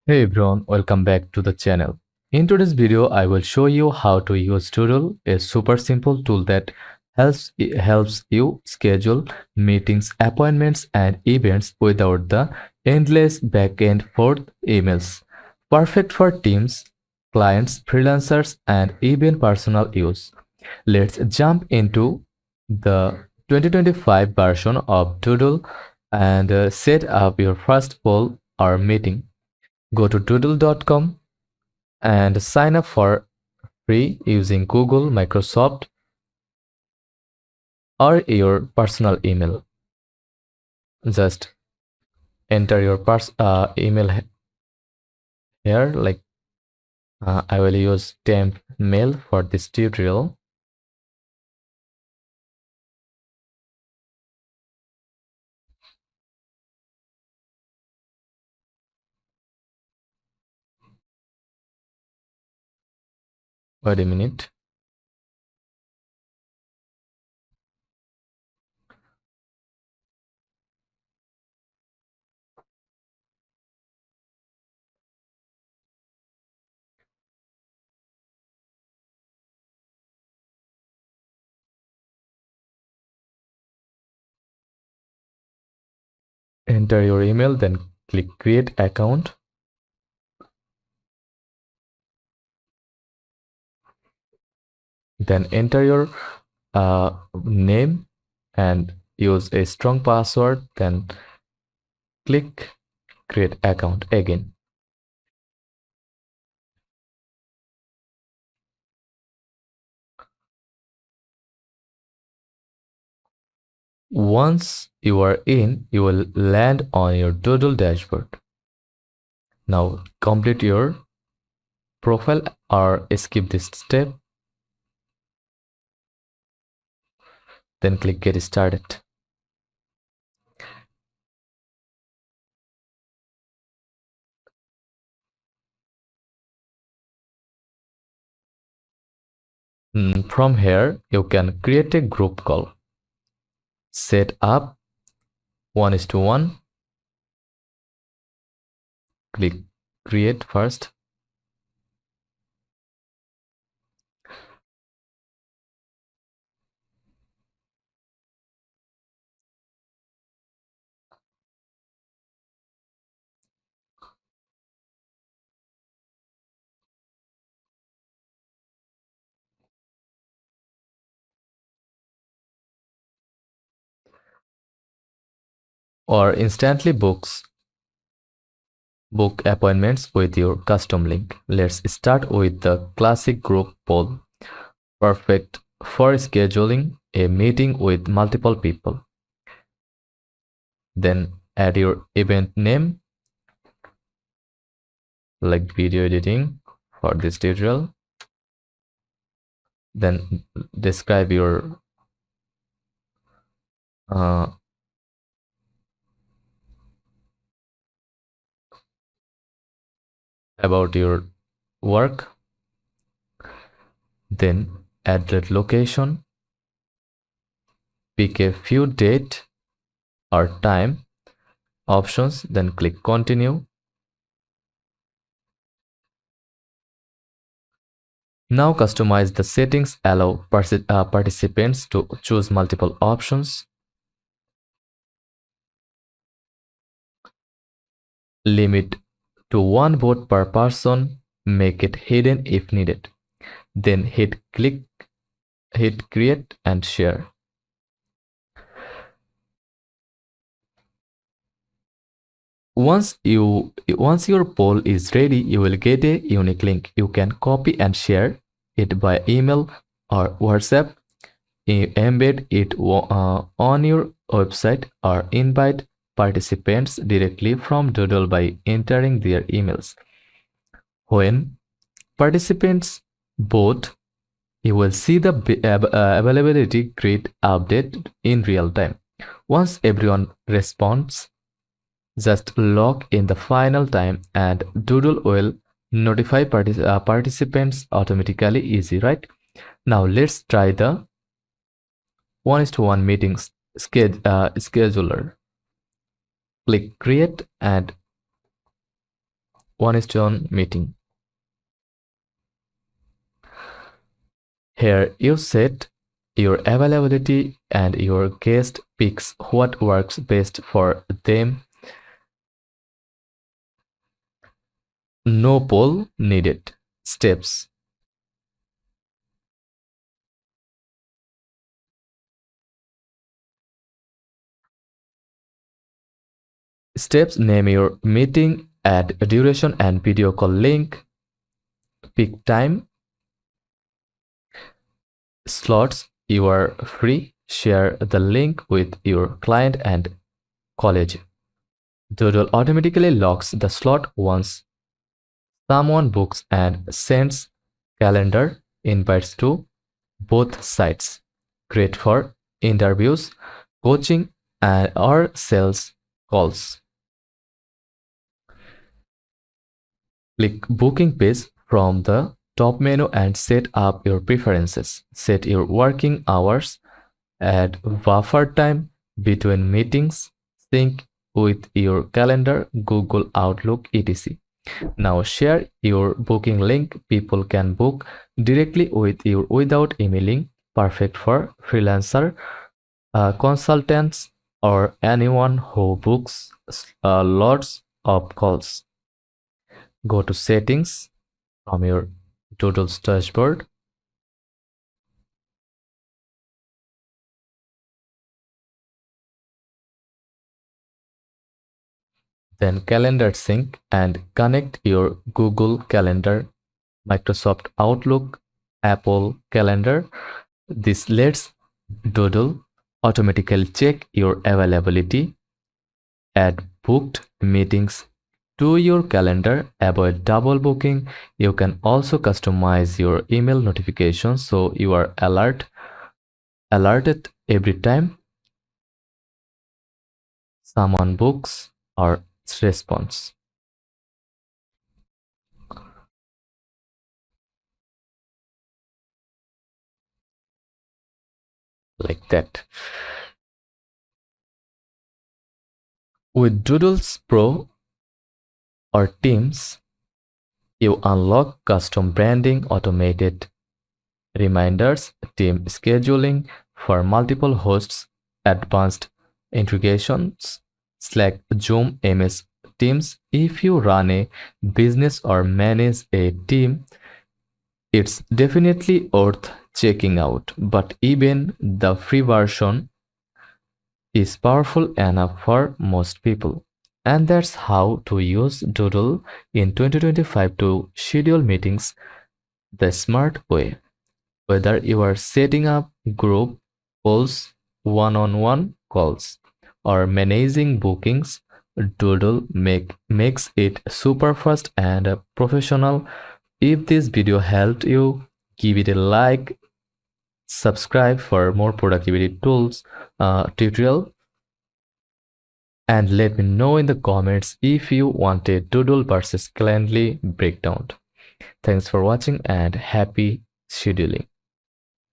Hey everyone, welcome back to the channel. In today's video, I will show you how to use Doodle, a super simple tool that helps you schedule meetings, appointments, and events without the endless back and forth emails. Perfect for teams, clients, freelancers, and even personal use. Let's jump into the 2025 version of Doodle and set up your first poll or meeting. Go to doodle.com and sign up for free using Google, Microsoft, or your personal email. Just enter your email here. I will use temp mail for this tutorial. Wait a minute. Enter your email, then click create account. Then enter your name and use a strong password. Then click create account again. Once you are in, you will land on your Doodle dashboard. Now complete your profile or skip this step. Then click get started. From here, you can create a group call. Set up 1:1. Click create first. Or instantly book appointments with your custom link. Let's start with the classic group poll. Perfect for scheduling a meeting with multiple people. Then add your event name, like video editing for this tutorial. Then describe your uh, about your work. Then add the location, pick a few date or time options, then click continue. Now customize the settings, allow participants to choose multiple options. Limit to one vote per person, make it hidden if needed. Then hit create and share. Once your poll is ready, you will get a unique link. You can copy and share it by email or WhatsApp, embed it on your website, or invite participants directly from Doodle by entering their emails. When participants vote, you will see the availability grid update in real time. Once everyone responds, just log in the final time and Doodle will notify participants automatically. Easy, right? Now let's try the 1:1 meeting scheduler. Click create and one-to-one meeting. Here you set your availability and your guest picks what works best for them. No poll needed. Steps. Steps: name your meeting, add duration and video call link, pick time, slots you are free, share the link with your client and college. Doodle automatically locks the slot once someone books and sends calendar invites to both sides. Great for interviews, coaching, and or sales calls. Click booking page from the top menu and set up your preferences. Set your working hours, add buffer time between meetings, sync with your calendar, Google Outlook, etc. Now share your booking link. People can book directly with you without emailing. Perfect for freelancer, consultants, or anyone who books lots of calls. Go to settings from your Doodle's dashboard. Then calendar sync and connect your Google Calendar, Microsoft Outlook, Apple Calendar. This lets Doodle automatically check your availability, add booked meetings to your calendar, avoid double booking. You can also customize your email notifications so you are alerted every time someone books or responds. Like that. With Doodles Pro or Teams, you unlock custom branding, automated reminders, team scheduling for multiple hosts, advanced integrations, Slack, Zoom, MS Teams. If you run a business or manage a team, it's definitely worth checking out. But even the free version is powerful enough for most people. And that's how to use Doodle in 2025 to schedule meetings the smart way. Whether you are setting up group calls, one-on-one calls, or managing bookings, Doodle makes it super fast and professional. If this video helped you, give it a like, subscribe for more productivity tools tutorial, and let me know in the comments if you want a Doodle versus Calendly breakdown. Thanks for watching and happy scheduling.